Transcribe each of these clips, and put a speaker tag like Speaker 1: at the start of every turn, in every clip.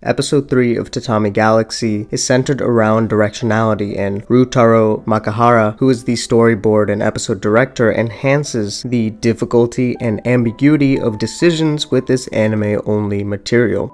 Speaker 1: Episode 3 of Tatami Galaxy is centered around directionality, and Ryoutarou Makihara, who is the storyboard and episode director, enhances the difficulty and ambiguity of decisions with this anime-only material.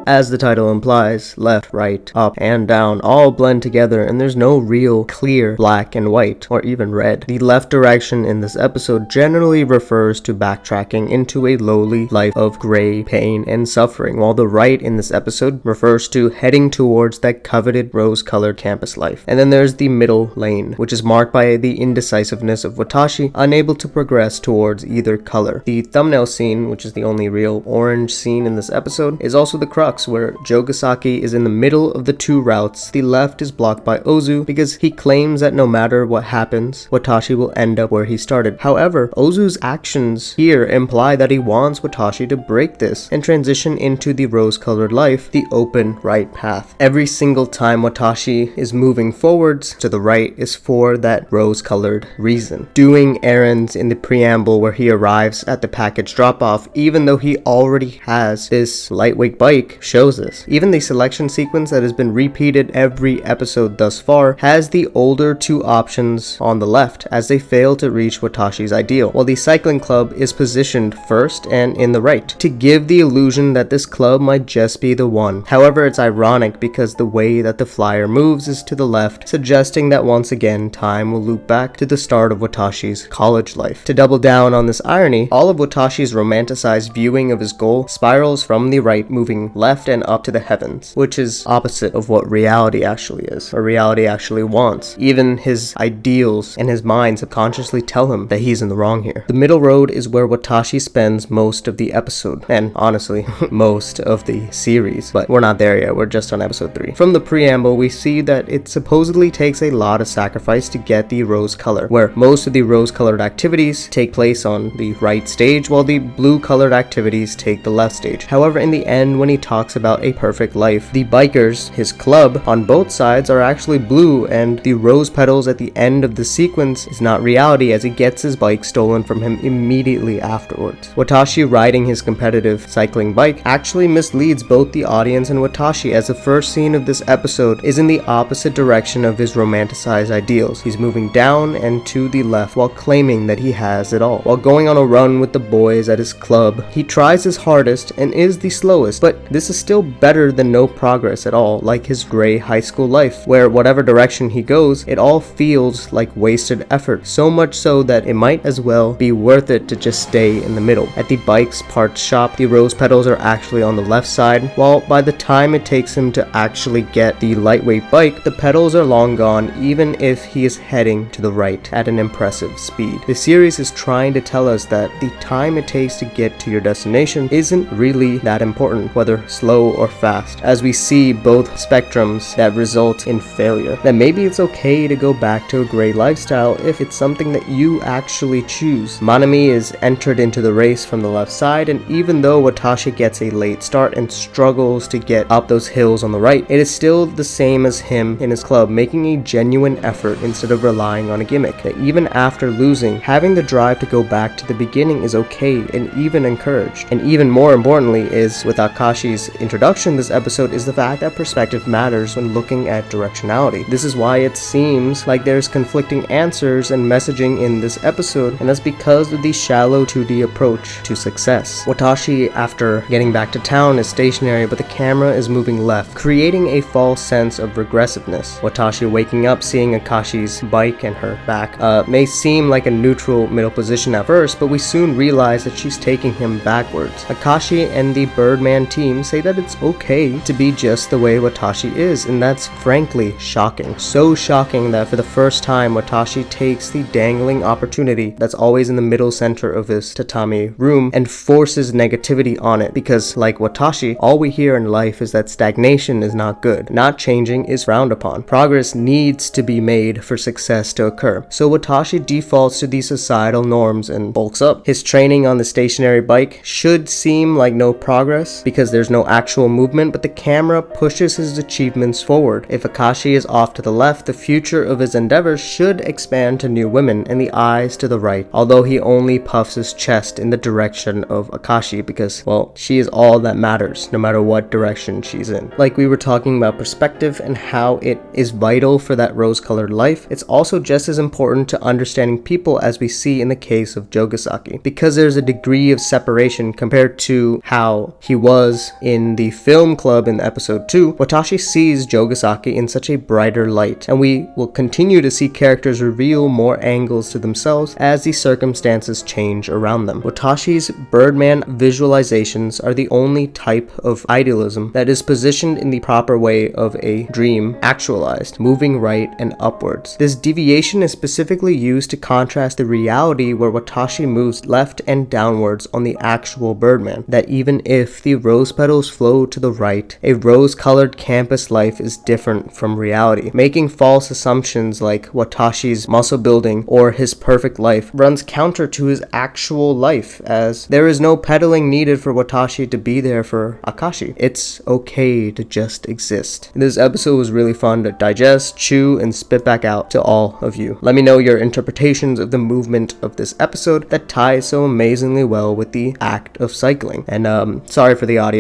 Speaker 1: As the title implies, left, right, up, and down all blend together, and there's no real clear black and white, or even red. The left direction in this episode generally refers to backtracking into a lowly life of gray, pain, and suffering, while the right in this episode refers to heading towards that coveted rose-colored campus life. And then there's the middle lane, which is marked by the indecisiveness of Watashi, unable to progress towards either color. The thumbnail scene, which is the only real orange scene in this episode, is also the crux, where Jogasaki is in the middle of the two routes. The left is blocked by Ozu because he claims that no matter what happens, Watashi will end up where he started. However, Ozu's actions here imply that he wants Watashi to break this and transition into the rose-colored life, the open right path. Every single time Watashi is moving forwards, to the right is for that rose-colored reason. Doing errands in the preamble where he arrives at the package drop-off, even though he already has this lightweight bike, shows this. Even the selection sequence that has been repeated every episode thus far has the older two options on the left, as they fail to reach Watashi's ideal, while the cycling club is positioned first and in the right, to give the illusion that this club might just be the one. However, it's ironic because the way that the flyer moves is to the left, suggesting that once again time will loop back to the start of Watashi's college life. To double down on this irony, all of Watashi's romanticized viewing of his goal spirals from the right, moving left and up to the heavens, which is opposite of what reality actually is, or reality actually wants. Even his ideals and his mind subconsciously tell him that he's in the wrong here. The middle road is where Watashi spends most of the episode, and honestly, most of the series, but we're not there yet, we're just on episode 3. From the preamble, we see that it supposedly takes a lot of sacrifice to get the rose color, where most of the rose-colored activities take place on the right stage, while the blue-colored activities take the left stage. However, in the end, when he talks about a perfect life, the bikers, his club, on both sides are actually blue, and the rose petals at the end of the sequence is not reality, as he gets his bike stolen from him immediately afterwards. Watashi riding his competitive cycling bike actually misleads both the audience and Watashi, as the first scene of this episode is in the opposite direction of his romanticized ideals. He's moving down and to the left while claiming that he has it all. While going on a run with the boys at his club, he tries his hardest and is the slowest, but this is still better than no progress at all, like his gray high school life, where whatever direction he goes, it all feels like wasted effort, so much so that it might as well be worth it to just stay in the middle. At the bike's parts shop, the rose petals are actually on the left side, while by the time it takes him to actually get the lightweight bike, the petals are long gone, even if he is heading to the right at an impressive speed. The series is trying to tell us that the time it takes to get to your destination isn't really that important, whether slow or fast, as we see both spectrums that result in failure. That maybe it's okay to go back to a gray lifestyle if it's something that you actually choose. Manami is entered into the race from the left side, and even though Watashi gets a late start and struggles to get up those hills on the right, it is still the same as him in his club, making a genuine effort instead of relying on a gimmick. That even after losing, having the drive to go back to the beginning is okay and even encouraged. And even more importantly is, with Akashi's introduction this episode, is the fact that perspective matters when looking at directionality. This is why it seems like there's conflicting answers and messaging in this episode, and that's because of the shallow 2D approach to success. Watashi, after getting back to town, is stationary, but the camera is moving left, creating a false sense of regressiveness. Watashi waking up, seeing Akashi's bike and her back may seem like a neutral middle position at first, but we soon realize that she's taking him backwards. Akashi and the Birdman team say that it's okay to be just the way Watashi is, and that's frankly shocking. So shocking that for the first time Watashi takes the dangling opportunity that's always in the middle center of his tatami room and forces negativity on it, because like Watashi, all we hear in life is that stagnation is not good. Not changing is frowned upon. Progress needs to be made for success to occur. So Watashi defaults to these societal norms and bulks up. His training on the stationary bike should seem like no progress because there's no actual movement, but the camera pushes his achievements forward. If Akashi is off to the left, the future of his endeavors should expand to new women, and the eyes to the right, although he only puffs his chest in the direction of Akashi because, well, she is all that matters, no matter what direction she's in. Like we were talking about perspective and how it is vital for that rose-colored life, it's also just as important to understanding people as we see in the case of Jogasaki, because there's a degree of separation compared to how he was in the film club in episode 2. Watashi sees Jogasaki in such a brighter light, and we will continue to see characters reveal more angles to themselves as the circumstances change around them. Watashi's Birdman visualizations are the only type of idealism that is positioned in the proper way of a dream actualized, moving right and upwards. This deviation is specifically used to contrast the reality where Watashi moves left and downwards on the actual Birdman, that even if the rose petals flow to the right, a rose-colored campus life is different from reality. Making false assumptions like Watashi's muscle building or his perfect life runs counter to his actual life, as there is no pedaling needed for Watashi to be there for Akashi. It's okay to just exist. This episode was really fun to digest, chew, and spit back out to all of you. Let me know your interpretations of the movement of this episode that ties so amazingly well with the act of cycling. And sorry for the audio,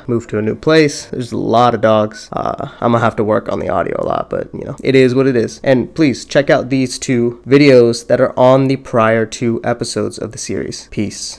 Speaker 1: moved to a new place. There's a lot of dogs. I'm gonna have to work on the audio a lot, but you know, it is what it is. And please check out these two videos that are on the prior 2 episodes of the series. Peace.